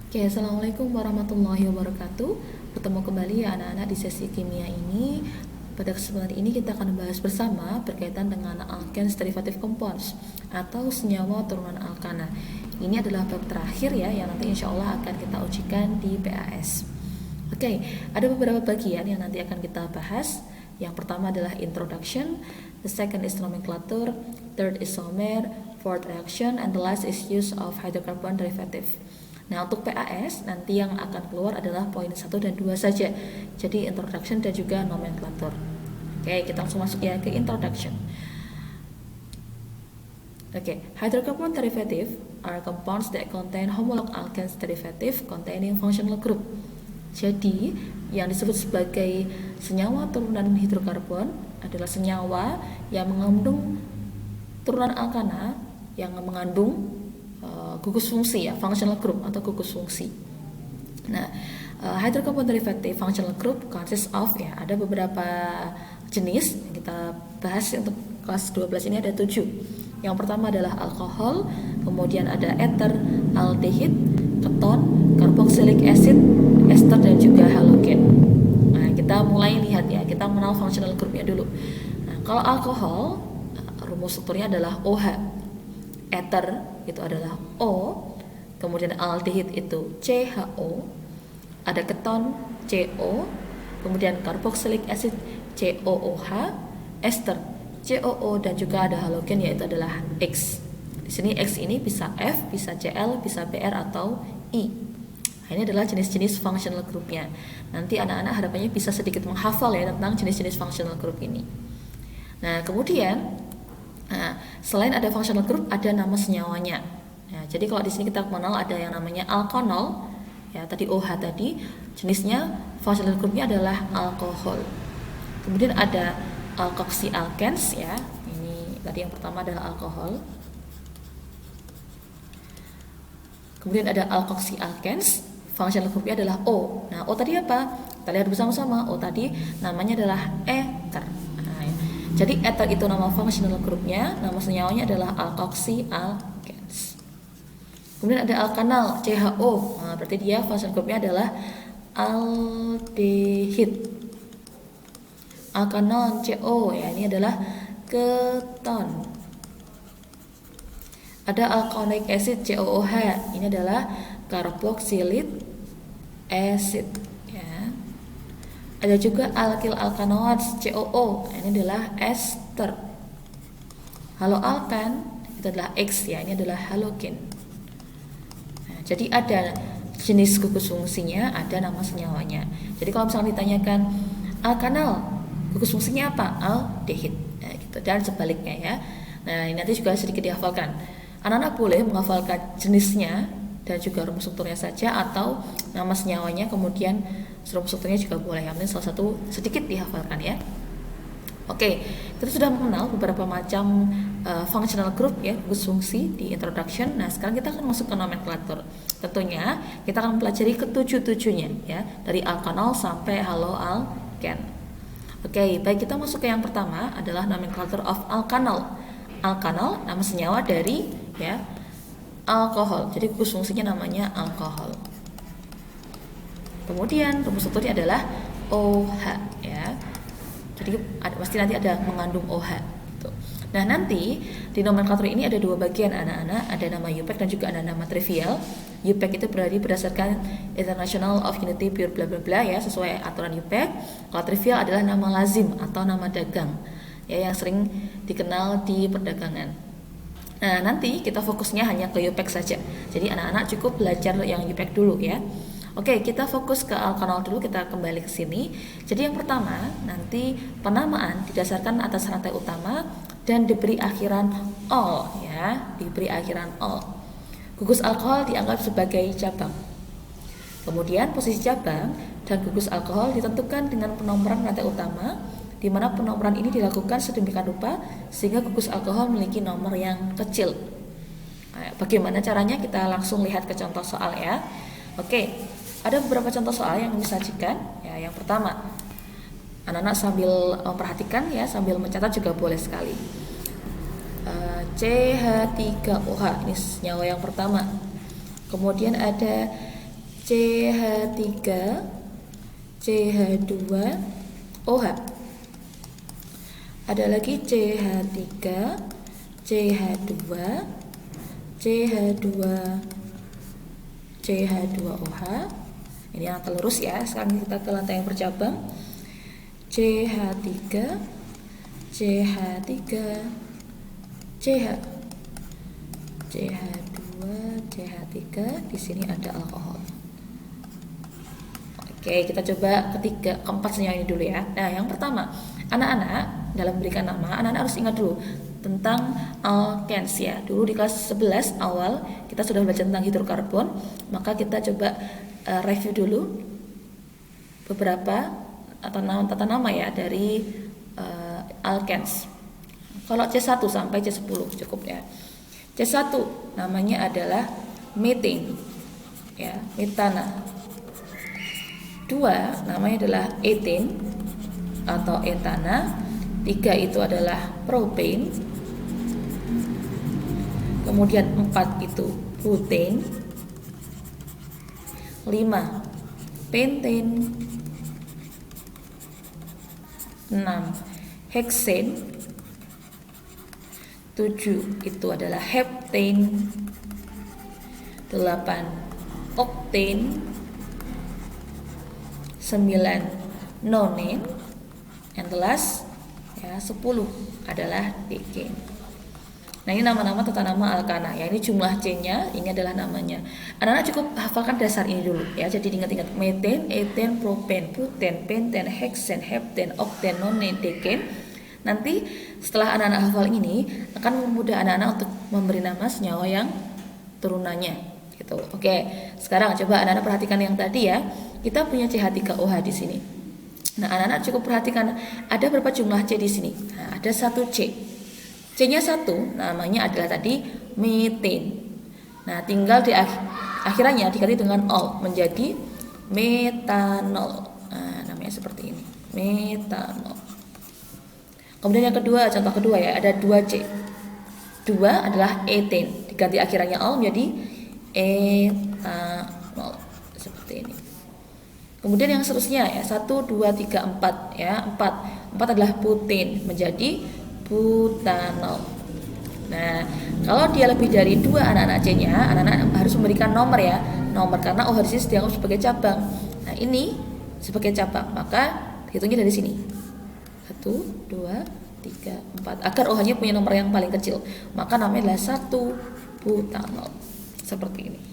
Oke, Assalamualaikum warahmatullahi wabarakatuh. Bertemu kembali ya anak-anak di sesi kimia ini. Pada kesempatan ini kita akan membahas bersama berkaitan dengan alkanes derivative compounds atau senyawa turunan alkana. Ini adalah bab terakhir ya yang nanti insya Allah akan kita ujikan di PAS. Oke, ada beberapa bagian yang nanti akan kita bahas. Yang pertama adalah introduction, the second is nomenclature, third is isomer, fourth reaction, and the last is use of hydrocarbon derivative. Nah, untuk PAS nanti yang akan keluar adalah poin 1 dan 2 saja. Jadi introduction dan juga nomenclature. Oke, kita langsung masuk ya ke introduction. Oke, hydrocarbon derivative are compounds that contain homolog alkanes derivative containing functional group. Jadi, yang disebut sebagai senyawa turunan hidrokarbon adalah senyawa yang mengandung turunan alkana yang mengandung gugus fungsi ya, functional group atau gugus fungsi. Nah, hydrocarbon derivative functional group consists of ya, ada beberapa jenis yang kita bahas untuk kelas 12 ini ada 7. Yang pertama adalah alkohol, kemudian ada ether, aldehid, keton, carboxylic acid, ester dan juga halogen. Nah, kita mulai lihat ya, kita mengenal functional groupnya dulu. Nah, kalau alkohol, rumus strukturnya adalah OH. Ether itu adalah O, kemudian aldehid itu CHO, ada keton CO, kemudian carboxylic acid COOH, ester COO dan juga ada halogen yaitu adalah X. Di sini X ini bisa F, bisa Cl, bisa Br atau I. Nah, ini adalah jenis-jenis functional groupnya. Nanti anak-anak harapannya bisa sedikit menghafal ya tentang jenis-jenis functional group ini. Nah, kemudian selain ada functional group, ada nama senyawanya. Nah, jadi kalau di sini kita mengenal ada yang namanya alkanol, ya tadi OH tadi, jenisnya functional groupnya adalah alkohol. Kemudian ada alkoxy alkanes ya, ini tadi yang pertama adalah alkohol. Kemudian ada alkoxy alkanes, functional groupnya adalah O. Nah, O tadi apa? Kita lihat bersama-sama. O tadi namanya adalah ether. Jadi ether itu nama functional groupnya, nama senyawanya adalah alkoxy alkanes. Kemudian ada alkanal CHO, nah, berarti dia functional groupnya adalah aldehid. Alkanal CO ya ini adalah keton. Ada alkoxylic acid COOH, ini adalah carboxylic acid. Ada juga alkyl alkanoates COO, ini adalah ester. Haloalkan itu adalah X ya, ini adalah halogen. Nah, jadi ada jenis gugus fungsinya, ada nama senyawanya. Jadi kalau misalnya ditanyakan alkanal, gugus fungsinya apa? Aldehid. Nah, gitu. Dan sebaliknya ya. Nah, ini nanti juga sedikit dihafalkan. Anak-anak boleh menghafalkan jenisnya dan juga rumus strukturnya saja atau nama senyawanya kemudian rumus strukturnya juga boleh, yang penting salah satu sedikit dihafalkan ya. Oke, kita sudah mengenal beberapa macam functional group ya, gugus fungsi di introduction. Nah, sekarang kita akan masuk ke nomenklatur. Tentunya kita akan mempelajari ketujuh-tujuhnya ya, dari alkanol sampai haloalken. Oke, baik, kita masuk ke yang pertama adalah nomenclature of alkanol. Alkanol nama senyawa dari ya alkohol. Jadi gugus fungsinya namanya alkohol. Kemudian rumus strukturnya adalah OH ya. Jadi pasti nanti ada mengandung OH. Gitu. Nah, nanti di nomenklatur ini ada dua bagian anak-anak, ada nama UPAC dan juga ada nama trivial. UPAC itu berarti berdasarkan International of Unity Pure bla bla bla ya, sesuai aturan UPAC. Kalau trivial adalah nama lazim atau nama dagang ya yang sering dikenal di perdagangan. Nah, nanti kita fokusnya hanya ke UPAC saja. Jadi anak-anak cukup belajar yang UPAC dulu ya. Oke, kita fokus ke alkanol dulu, kita kembali ke sini. Jadi yang pertama, nanti penamaan didasarkan atas rantai utama dan diberi akhiran ol ya, diberi akhiran ol. Gugus alkohol dianggap sebagai cabang. Kemudian posisi cabang dan gugus alkohol ditentukan dengan penomoran rantai utama, di mana penomoran ini dilakukan sedemikian rupa sehingga gugus alkohol memiliki nomor yang kecil. Nah, bagaimana caranya? Kita langsung lihat ke contoh soal ya. Oke, ada beberapa contoh soal yang disajikan. Ya, yang pertama, anak-anak sambil memperhatikan ya, sambil mencatat juga boleh sekali. CH3OH ini senyawa yang pertama. Kemudian ada CH3, CH2, OH. Ada lagi CH3, CH2, CH2, CH2OH. Ini yang lurus ya. Sekarang kita ke lantai yang bercabang. CH3, CH3, CH, CH2, CH3. Di sini ada alkohol. Oke, kita coba keempat senyawa ini dulu ya. Nah, yang pertama, anak-anak dalam memberikan nama, anak-anak harus ingat dulu tentang alkenes ya. Dulu di kelas 11 awal kita sudah belajar tentang hidrokarbon, maka kita coba review dulu beberapa tata nama ya dari alkenes. Kalau C1 sampai C10 cukup ya. C1 namanya adalah methane ya, metana. 2 namanya adalah ethane atau etana. 3 itu adalah propane. Kemudian 4 itu butane. 5 pentane. 6 hexane. 7 itu adalah heptane. 8 octane. 9 nonane. And last ya 10 adalah decane. Nah, ini nama-nama tata nama alkana ya. Ini jumlah C-nya, ini adalah namanya. Anak-anak cukup hafalkan dasar ini dulu ya. Jadi ingat-ingat methane, ethane, propane, butane, pentane, hexane, heptane, octane, nonane, decane. Nanti setelah anak-anak hafal ini akan memudah anak-anak untuk memberi nama senyawa yang turunannya gitu. Oke, sekarang coba anak-anak perhatikan yang tadi ya. Kita punya CH3OH di sini. Nah, anak-anak cukup perhatikan ada berapa jumlah C di sini. Nah, ada 1 C. C-nya 1 namanya adalah tadi methane. Nah, tinggal di akhirannya diganti dengan ol menjadi metanol. Nah, namanya seperti ini, metanol. Kemudian yang kedua, contoh kedua ya, ada 2 C. 2 adalah ethane, diganti akhirannya ol menjadi etanol seperti ini. Kemudian yang seterusnya ya 1, 2, 3, 4 ya 4 adalah butane menjadi butanol. Nah, kalau dia lebih dari 2 anak-anak C-nya, anak-anak harus memberikan nomor ya, nomor karena OH di sini dianggap sebagai cabang. Nah, ini sebagai cabang, maka hitungnya dari sini 1, 2, 3, 4 agar OH-nya punya nomor yang paling kecil, maka namanya adalah 1 butanol seperti ini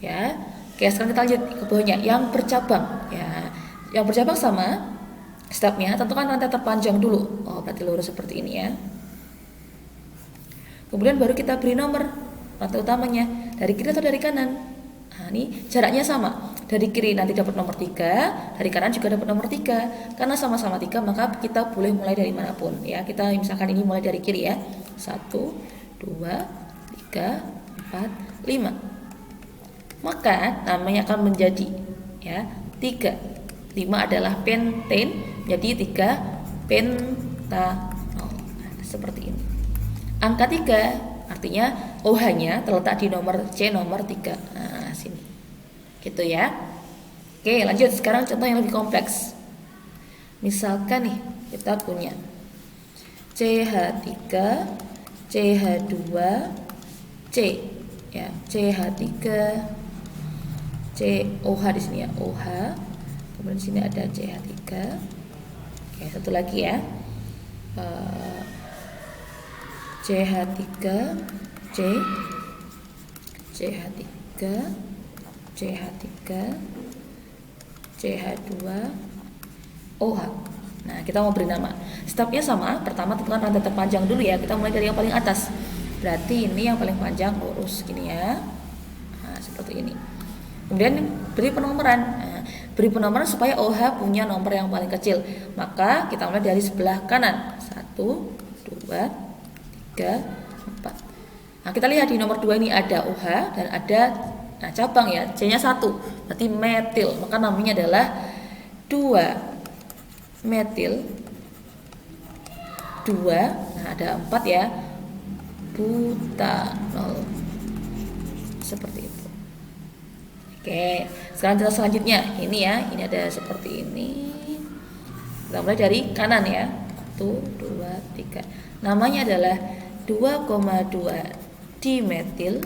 ya. Oke, sekarang kita lanjut ke bawahnya yang bercabang ya. Yang bercabang sama stepnya, tentukan rantai terpanjang dulu. Oh, berarti lurus seperti ini ya. Kemudian baru kita beri nomor rantai utamanya dari kiri atau dari kanan. Nah, ini jaraknya sama. Dari kiri nanti dapat nomor 3, dari kanan juga dapat nomor 3. Karena sama-sama 3, maka kita boleh mulai dari manapun ya. Kita misalkan ini mulai dari kiri ya. 1, 2, 3, 4, 5. Maka namanya akan menjadi ya 3. 5 adalah pentane, jadi 3 pentanol. Nah, seperti ini. Angka 3 artinya OH-nya terletak di nomor C nomor 3. Nah, sini. Gitu ya. Oke, lanjut sekarang contoh yang lebih kompleks. Misalkan nih kita punya CH3, CH2, C ya, CH3, COH di sini ya, OH. Kemudian di sini ada CH3. Oke, satu lagi ya. CH3, C, CH3, CH3, CH2, OH. Nah, kita mau beri nama. Stepnya sama. Pertama tentukan rantai terpanjang dulu ya. Kita mulai dari yang paling atas. Berarti ini yang paling panjang lurus gini ya. Nah, seperti ini. Kemudian beri penomoran. Nah, beri penomoran supaya OH punya nomor yang paling kecil. Maka kita mulai dari sebelah kanan. 1, 2, 3, 4. Nah, kita lihat di nomor 2 ini ada OH dan ada cabang ya. C-nya 1. Berarti metil. Maka namanya adalah 2 metil. 2. Nah, ada 4 ya. Butanol. Seperti itu. Oke, sekarang kita selanjutnya. Ini ya, ini ada seperti ini. Kita mulai dari kanan ya. 1, 2, 3. Namanya adalah 2,2 dimetil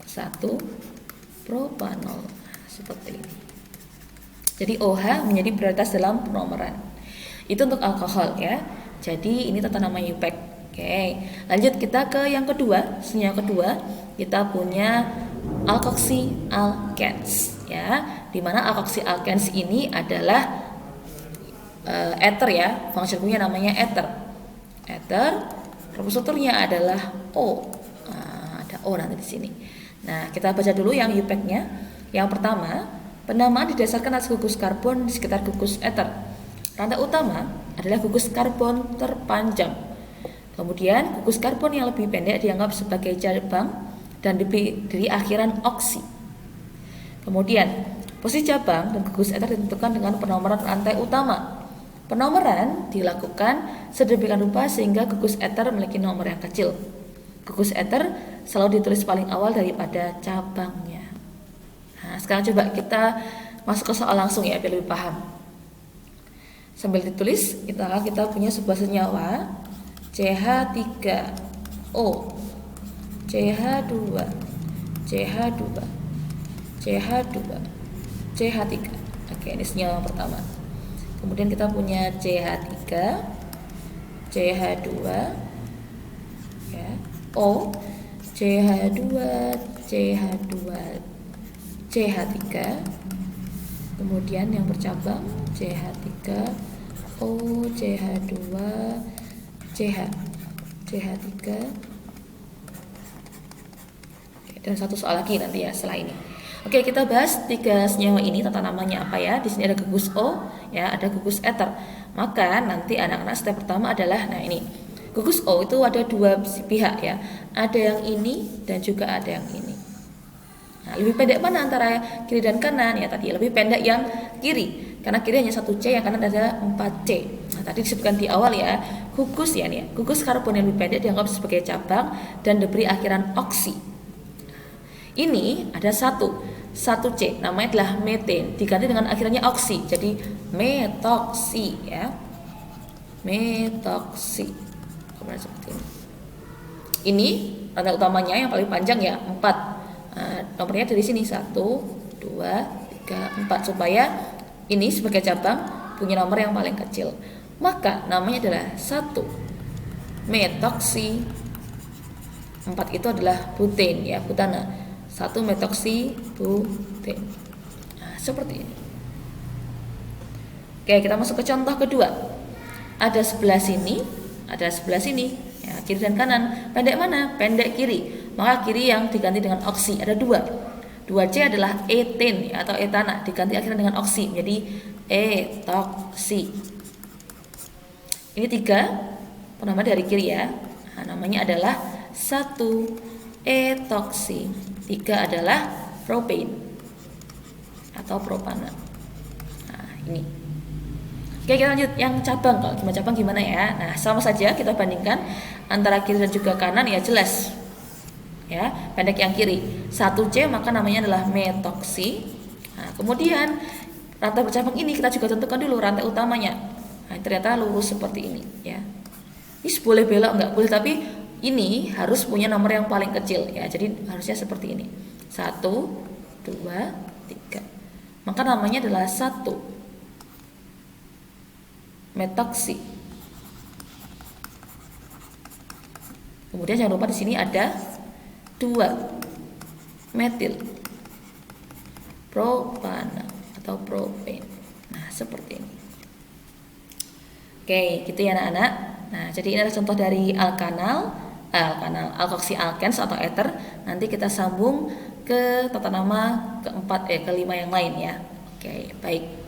1 propanol. Seperti ini. Jadi OH menjadi prioritas dalam penomoran. Itu untuk alkohol ya. Jadi ini tata nama IUPAC. Oke, lanjut kita ke yang kedua. Senyawa kedua kita punya alkoxy alkanes ya. Dimana alkoxy alkanes ini adalah ether ya. Fungsi punya namanya ether. Ether, proposurnya adalah O. Nah, ada O nanti di sini. Nah, kita baca dulu yang IUPAC-nya. Yang pertama, penamaan didasarkan atas gugus karbon di sekitar gugus ether. Rantai utama adalah gugus karbon terpanjang. Kemudian gugus karbon yang lebih pendek dianggap sebagai cabang dan diberi akhiran oksi. Kemudian posisi cabang dan gugus ether ditentukan dengan penomoran rantai utama. Penomoran dilakukan sedemikian rupa sehingga gugus ether memiliki nomor yang kecil. Gugus ether selalu ditulis paling awal daripada cabangnya. Nah, sekarang coba kita masuk ke soal langsung ya biar lebih paham. Sambil ditulis, kita punya sebuah senyawa CH3O, CH2, CH2, CH2, CH3. Oke, ini senyawa pertama. Kemudian kita punya CH3, CH2, ya, O, CH2, CH2, CH3. Kemudian yang bercabang CH3, O, CH2, CH, CH3. Dan satu soal lagi nanti ya setelah ini. Oke, kita bahas 3 senyawa ini tata namanya apa ya. Di sini ada gugus O, ya, ada gugus ether. Maka nanti anak-anak step pertama adalah nah ini. Gugus O itu ada 2 pihak ya. Ada yang ini dan juga ada yang ini. Nah, lebih pendek mana antara kiri dan kanan? Ya tadi lebih pendek yang kiri. Karena kiri hanya 1 C, yang kanan ada 4 C. Nah, tadi disebutkan di awal ya, gugus ya nih. Gugus karbon yang lebih pendek dianggap sebagai cabang dan diberi akhiran oksi. Ini ada 1 C, namanya adalah meten, diganti dengan akhirannya oksi. Jadi metoksi ya. Metoksi. Kemudian seperti ini. Ini rantai utamanya yang paling panjang ya, 4. Nah, nomornya dari sini 1, 2, 3, 4 supaya ini sebagai cabang punya nomor yang paling kecil. Maka namanya adalah 1 metoksi. 4 itu adalah butane ya, butana. 1 metoksi butane. Nah, seperti ini. Oke, kita masuk ke contoh kedua. Ada sebelah sini, ada sebelah sini. Ya, kiri dan kanan. Pendek mana? Pendek kiri. Maka kiri yang diganti dengan oksi ada 2. 2C adalah eten ya, atau etana, diganti akhirnya dengan oksi menjadi etoksi. Ini 3 penama dari kiri ya. Nah, namanya adalah 1 etoksi. 3 adalah propane atau propana. Nah, ini. Oke, kita lanjut yang cabang. Kalau cuma cabang gimana ya? Nah, sama saja kita bandingkan antara kiri dan juga kanan ya jelas. Ya, pendek yang kiri 1C maka namanya adalah metoksi. Nah, kemudian rantai bercabang ini kita juga tentukan dulu rantai utamanya. Nah, ternyata lurus seperti ini ya. Ini boleh belok enggak boleh, tapi ini harus punya nomor yang paling kecil ya. Jadi harusnya seperti ini. 1, 2, 3. Maka namanya adalah 1 metoksi. Kemudian jangan lupa di sini ada 2 metil propana atau propane. Nah, seperti ini. Oke, gitu ya anak-anak. Nah, jadi ini adalah contoh dari alkoxy alkanes atau ether. Nanti kita sambung ke tata nama kelima yang lain ya. Oke, baik.